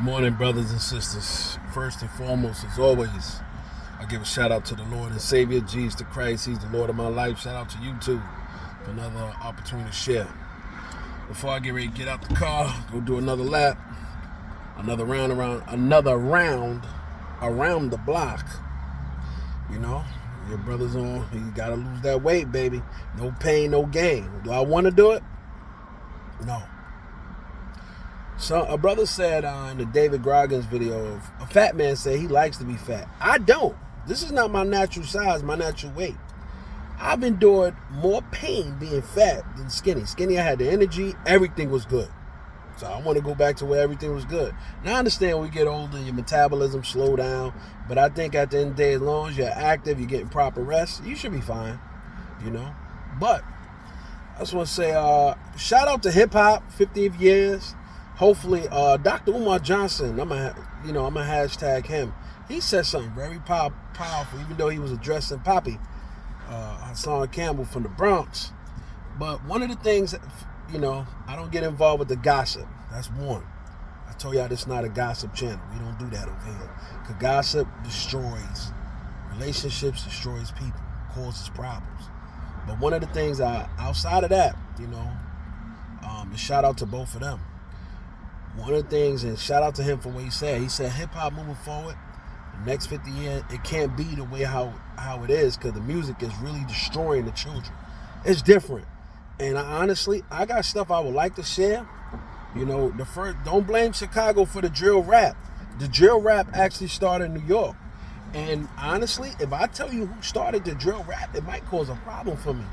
Morning, brothers and sisters. First and foremost, as always, I give a shout out to the Lord and Savior, Jesus the Christ. He's the Lord of my life. Shout out to you too for another opportunity to share. Before I get ready to get out the car, go do another lap, another round around the block. You know, your brother's on. You gotta lose that weight, baby. No pain, no gain. Do I want to do it? No. So a brother said in the David Goggins video, a fat man said he likes to be fat. I don't. This is not my natural size, my natural weight. I've endured more pain being fat than skinny. Skinny, I had the energy, everything was good. So I want to go back to where everything was good. Now I understand when we get older, your metabolism slow down, but I think at the end of the day, as long as you're active, you're getting proper rest, you should be fine, you know. But I just want to say, shout out to hip hop, 50th years. Hopefully, Dr. Umar Johnson, I'm gonna hashtag him. He said something very powerful, even though he was addressing Poppy, Hassan Campbell from the Bronx. But one of the things, I don't get involved with the gossip. That's one. I told y'all this is not a gossip channel. We don't do that over here. Because gossip destroys relationships, destroys people, causes problems. But one of the things outside of that, is shout out to both of them. One of the things, and shout out to him for what he said hip-hop moving forward, the next 50 years, it can't be the way how it is, because the music is really destroying the children. It's different. And I got stuff I would like to share. Don't blame Chicago for the drill rap. The drill rap actually started in New York. And honestly, if I tell you who started the drill rap, it might cause a problem for me,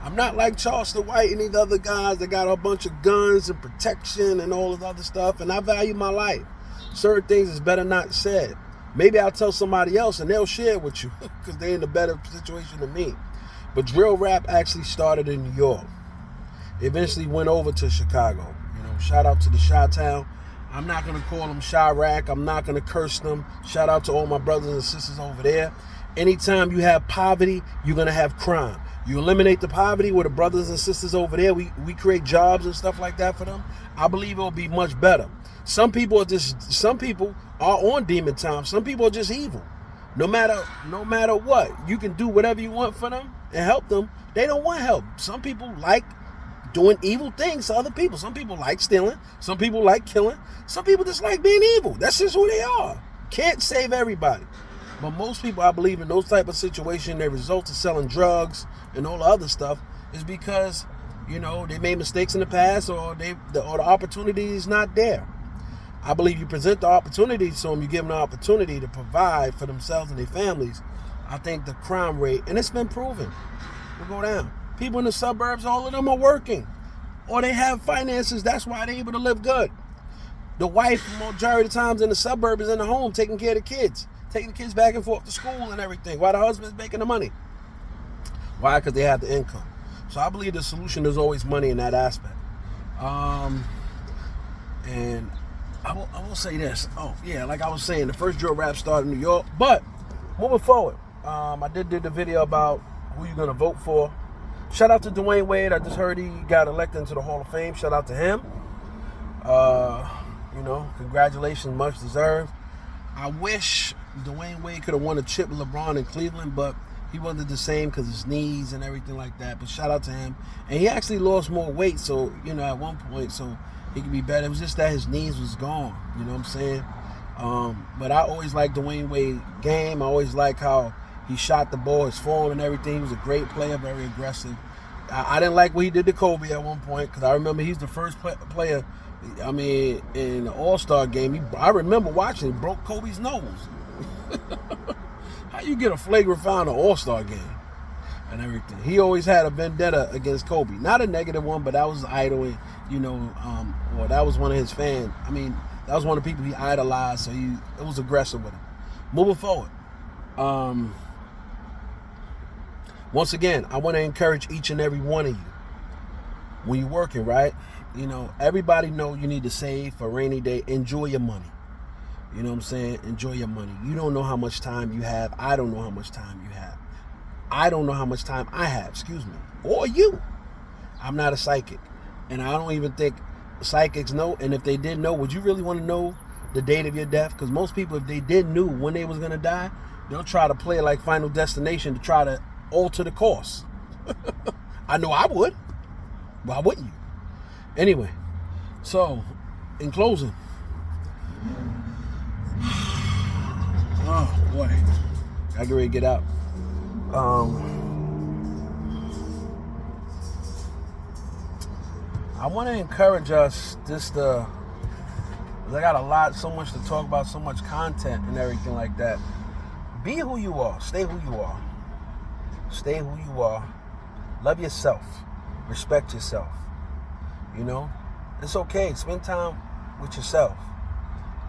I'm not like Charleston White and these other guys that got a bunch of guns and protection and all this other stuff, and I value my life. Certain things is better not said. Maybe I'll tell somebody else and they'll share it with you because they're in a better situation than me. But drill rap actually started in New York. It eventually went over to Chicago. Shout out to the Chi-Town. I'm not going to call them Chirac. I'm not going to curse them. Shout out to all my brothers and sisters over there. Anytime you have poverty, you're going to have crime. You eliminate the poverty with the brothers and sisters over there. We create jobs and stuff like that for them. I believe it'll be much better. Some people are on demon time. Some people are just evil. No matter what, you can do whatever you want for them and help them. They don't want help. Some people like doing evil things to other people. Some people like stealing. Some people like killing. Some people just like being evil. That's just who they are. Can't save everybody. But most people, I believe, in those type of situations, they result in selling drugs and all the other stuff is because, they made mistakes in the past or the opportunity is not there. I believe you present the opportunity to them, you give them the opportunity to provide for themselves and their families. I think the crime rate, and it's been proven, will go down. People in the suburbs, all of them are working. Or they have finances, that's why they're able to live good. The wife, majority of the times in the suburbs, is in the home taking care of the kids. Taking the kids back and forth to school and everything, while the husband's making the money. Why? Because they have the income. So I believe the solution is always money in that aspect. And I will say this. Oh, yeah, like I was saying, the first drill rap started in New York. But moving forward, I did the video about who you're going to vote for. Shout out to Dwayne Wade. I just heard he got elected into the Hall of Fame. Shout out to him. Congratulations, much deserved. I wish Dwayne Wade could have won a chip with LeBron in Cleveland, but he wasn't the same because his knees and everything like that. But shout out to him. And he actually lost more weight, so, at one point, so he could be better. It was just that his knees was gone, you know what I'm saying? But I always liked Dwayne Wade's game. I always liked how he shot the ball, his form and everything. He was a great player, very aggressive. I didn't like what he did to Kobe at one point because I remember he's the first player, in the All-Star game. I remember watching, he broke Kobe's nose. How you get a flagrant foul in an All-Star game and everything? He always had a vendetta against Kobe. Not a negative one, but that was idol, or that was one of his fans. That was one of the people he idolized, so it was aggressive with him. Moving forward. Once again, I want to encourage each and every one of you. When you're working, right? Everybody know you need to save for a rainy day. Enjoy your money. You know what I'm saying? Enjoy your money. You don't know how much time you have. I don't know how much time you have. I don't know how much time I have, or you. I'm not a psychic. And I don't even think psychics know? And if they did know, would you really want to know the date of your death? Because most people, if they did knew when they was going to die, they'll try to play like Final Destination to try to alter the course. I know I would. Why wouldn't you? Anyway, so in closing, oh boy, I get ready to get out. I want to encourage us just to, I got so much to talk about, so much content and everything like that. Be who you are. Stay who you are. Stay who you are. Love yourself. Respect yourself. You know, it's okay. Spend time with yourself.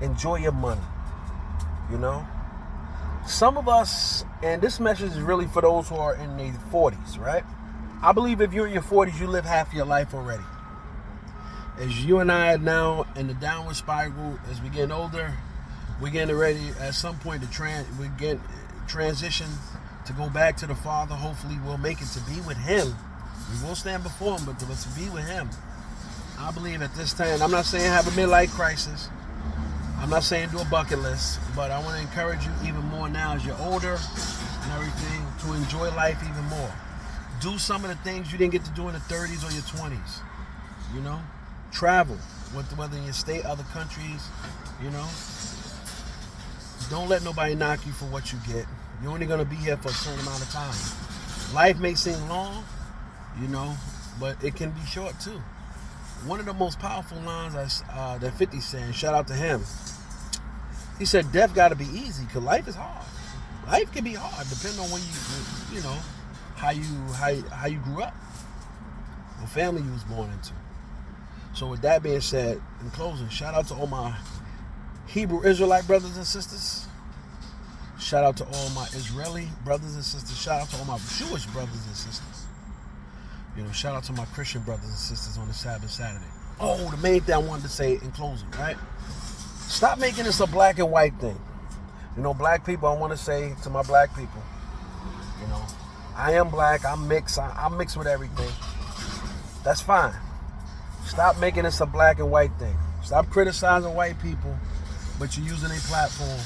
Enjoy your money. You know, some of us, and this message is really for those who are in their 40s, right? I believe if you're in your 40s, you live half your life already. As you and I are now in the downward spiral, as we get older, we're getting ready at some point to we get transition to go back to the Father. Hopefully we'll make it to be with Him. We will stand before Him, but to be with Him. I believe at this time, I'm not saying have a midlife crisis. I'm not saying do a bucket list, but I want to encourage you even more now as you're older and everything to enjoy life even more. Do some of the things you didn't get to do in the 30s or your 20s. You know? Travel, whether in your state, other countries, you know. Don't let nobody knock you for what you get. You're only going to be here for a certain amount of time. Life may seem long, you know, but it can be short too. One of the most powerful lines that 50 said, shout out to him. He said, death got to be easy because life is hard. Life can be hard depending on when you know, how you grew up, what family you was born into. So with that being said, in closing, shout out to all my Hebrew Israelite brothers and sisters. Shout out to all my Israeli brothers and sisters. Shout out to all my Jewish brothers and sisters. You know, shout out to my Christian brothers and sisters on the Sabbath Saturday. Oh, the main thing I wanted to say in closing, right? Stop making this a black and white thing. You know, black people, I want to say to my black people, you know, I am black, I'm mixed, I'm mixed with everything. That's fine. Stop making this a black and white thing. Stop criticizing white people, but you're using a platform.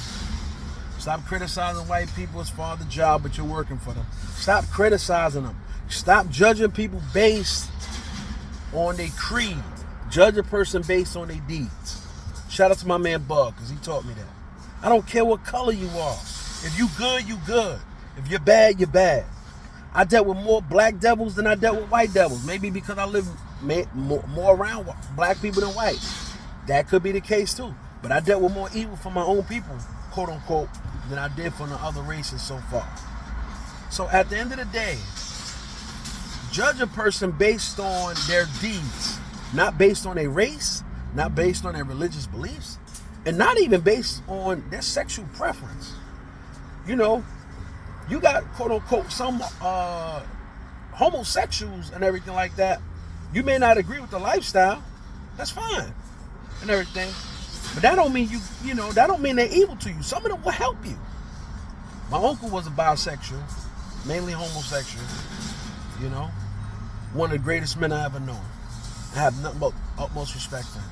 Stop criticizing white people as far as the job, but you're working for them. Stop criticizing them. Stop judging people based on their creed. Judge a person based on their deeds. Shout out to my man Bug, because he taught me that. I don't care what color you are. If you good, you good. If you're bad, you're bad. I dealt with more black devils than I dealt with white devils. Maybe because I live more around black people than white. That could be the case too. But I dealt with more evil from my own people, quote unquote, than I did from the other races so far. So at the end of the day, judge a person based on their deeds, not based on their race, not based on their religious beliefs, and not even based on their sexual preference. You know, you got quote unquote some homosexuals and everything like that. You may not agree with the lifestyle. That's fine and everything. But that don't mean that don't mean they're evil to you. Some of them will help you. My uncle was a bisexual, mainly homosexual, you know. One of the greatest men I ever known. I have nothing but utmost respect for him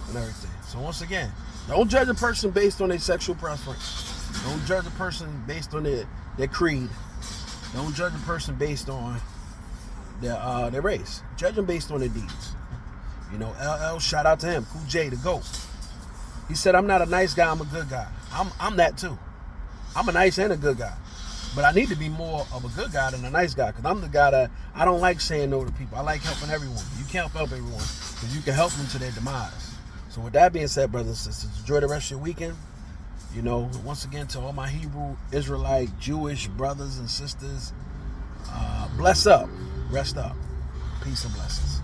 and everything. So once again, don't judge a person based on their sexual preference. Don't judge a person based on their creed. Don't judge a person based on their race. Judge them based on their deeds. You know, LL, shout out to him. Cool J, the GOAT. He said, I'm not a nice guy, I'm a good guy. I'm that too. I'm a nice and a good guy. But I need to be more of a good guy than a nice guy, because I'm the guy that I don't like saying no to people. I like helping everyone. You can't help everyone, because you can help them to their demise. So with that being said, brothers and sisters, enjoy the rest of your weekend. You know, once again, to all my Hebrew, Israelite, Jewish brothers and sisters, bless up, rest up, peace and blessings.